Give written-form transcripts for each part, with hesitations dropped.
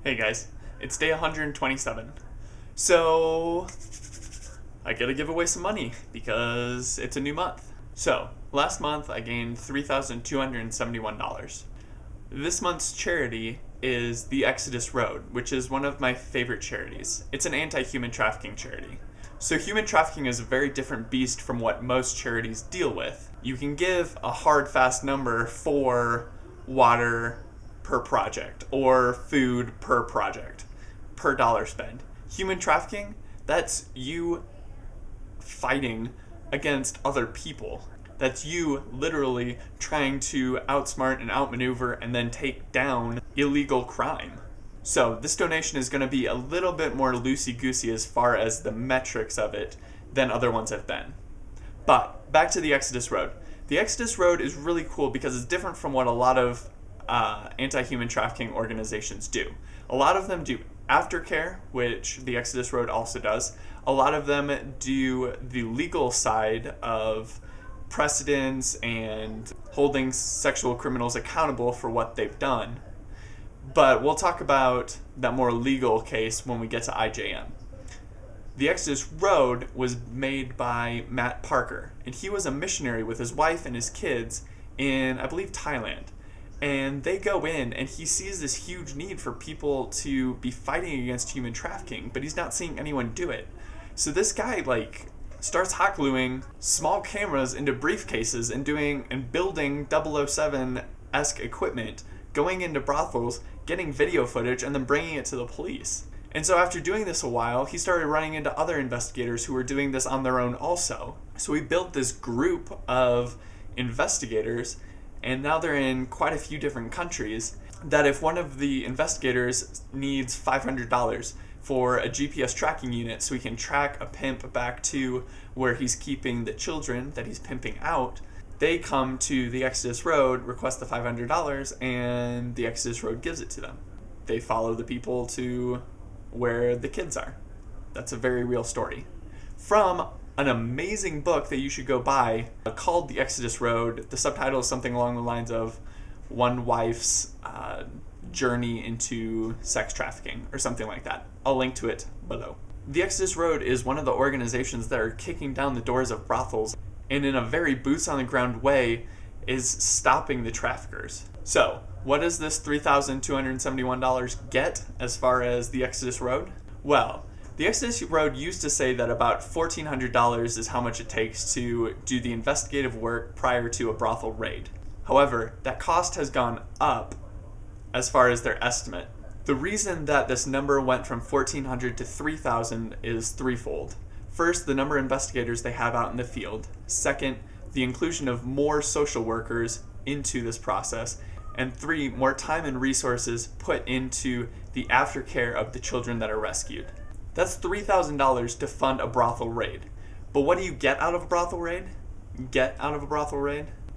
Hey guys, it's day 127. So, I gotta give away some money because it's a new month. So, last month I gained $3,271. This month's charity is the Exodus Road, which is one of my favorite charities. It's an anti-human trafficking charity. So human trafficking is a very different beast from what most charities deal with. You can give a hard, fast number for water per project or food per project, per dollar spend. Human trafficking, that's you fighting against other people. That's you literally trying to outsmart and outmaneuver and then take down illegal crime. So this donation is going to be a little bit more loosey-goosey as far as the metrics of it than other ones have been. But back to the Exodus Road. The Exodus Road is really cool because it's different from what a lot of anti-human trafficking organizations do. A lot of them do aftercare, which the Exodus Road also does. A lot of them do the legal side of precedents and holding sexual criminals accountable for what they've done. But we'll talk about that more legal case when we get to IJM. The Exodus Road was made by Matt Parker, and he was a missionary with his wife and his kids in, I believe, Thailand. And they go in, and he sees this huge need for people to be fighting against human trafficking, but he's not seeing anyone do it. So this guy, starts hot gluing small cameras into briefcases and building 007-esque equipment, going into brothels, getting video footage, and then bringing it to the police. And so after doing this a while, he started running into other investigators who were doing this on their own also. So he built this group of investigators, and now they're in quite a few different countries, that if one of the investigators needs $500 for a GPS tracking unit so he can track a pimp back to where he's keeping the children that he's pimping out, they come to the Exodus Road, request the $500, and the Exodus Road gives it to them. They follow the people to where the kids are. That's a very real story. From an amazing book that you should go buy called The Exodus Road. The subtitle is something along the lines of One Wife's Journey into Sex Trafficking or something like that. I'll link to it below. The Exodus Road is one of the organizations that are kicking down the doors of brothels and in a very boots-on-the-ground way is stopping the traffickers. So, what does this $3,271 get as far as the Exodus Road? Well, the Exodus Road used to say that about $1,400 is how much it takes to do the investigative work prior to a brothel raid. However, that cost has gone up as far as their estimate. The reason that this number went from $1,400 to $3,000 is threefold. First, the number of investigators they have out in the field. Second, the inclusion of more social workers into this process. And three, more time and resources put into the aftercare of the children that are rescued. That's $3,000 to fund a brothel raid. But what do you get out of a brothel raid?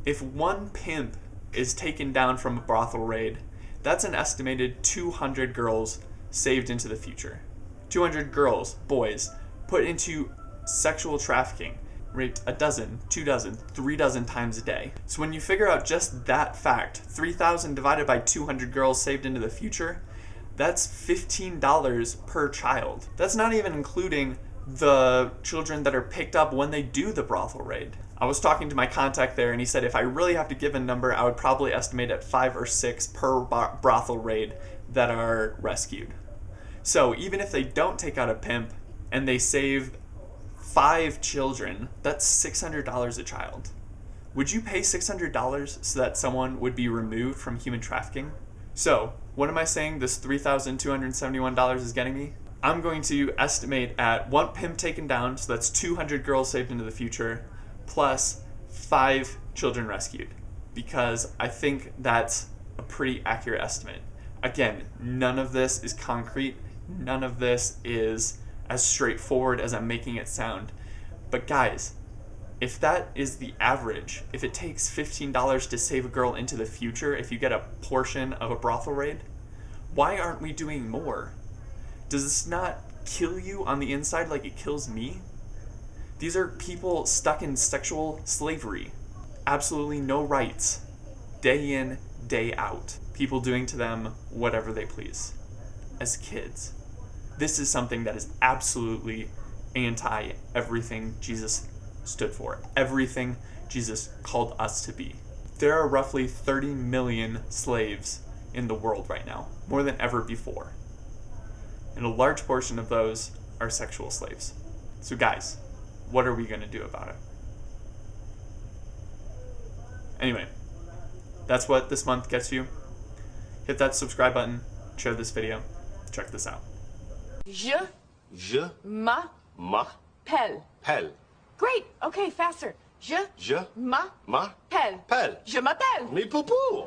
If one pimp is taken down from a brothel raid, that's an estimated 200 girls saved into the future. 200 girls, boys, put into sexual trafficking, raped a dozen, 2 dozen, 3 dozen times a day. So when you figure out just that fact, 3,000 divided by 200 girls saved into the future, that's $15 per child. That's not even including the children that are picked up when they do the brothel raid. I was talking to my contact there and he said if I really have to give a number, I would probably estimate at 5 or 6 per brothel raid that are rescued. So even if they don't take out a pimp and they save 5 children, that's $600 a child. Would you pay $600 so that someone would be removed from human trafficking? So, what am I saying this $3,271 is getting me? I'm going to estimate at 1 pimp taken down, so that's 200 girls saved into the future, plus 5 children rescued, because I think that's a pretty accurate estimate. Again, none of this is concrete, none of this is as straightforward as I'm making it sound. But guys, if that is the average, if it takes $15 to save a girl into the future if you get a portion of a brothel raid, why aren't we doing more? Does this not kill you on the inside like it kills me? These are people stuck in sexual slavery. Absolutely no rights. Day in, day out. People doing to them whatever they please. as kids. This is something that is absolutely anti everything Jesus stood for, everything Jesus called us to be. There are roughly 30 million slaves in the world right now, more than ever before. And a large portion of those are sexual slaves. So guys, what are we going to do about it? Anyway, that's what this month gets you. Hit that subscribe button, share this video, check this out. Je m'appelle. Pelle. Great. Okay, faster. Je Je m'appelle. m'appelle. Je m'appelle. Mais poupou!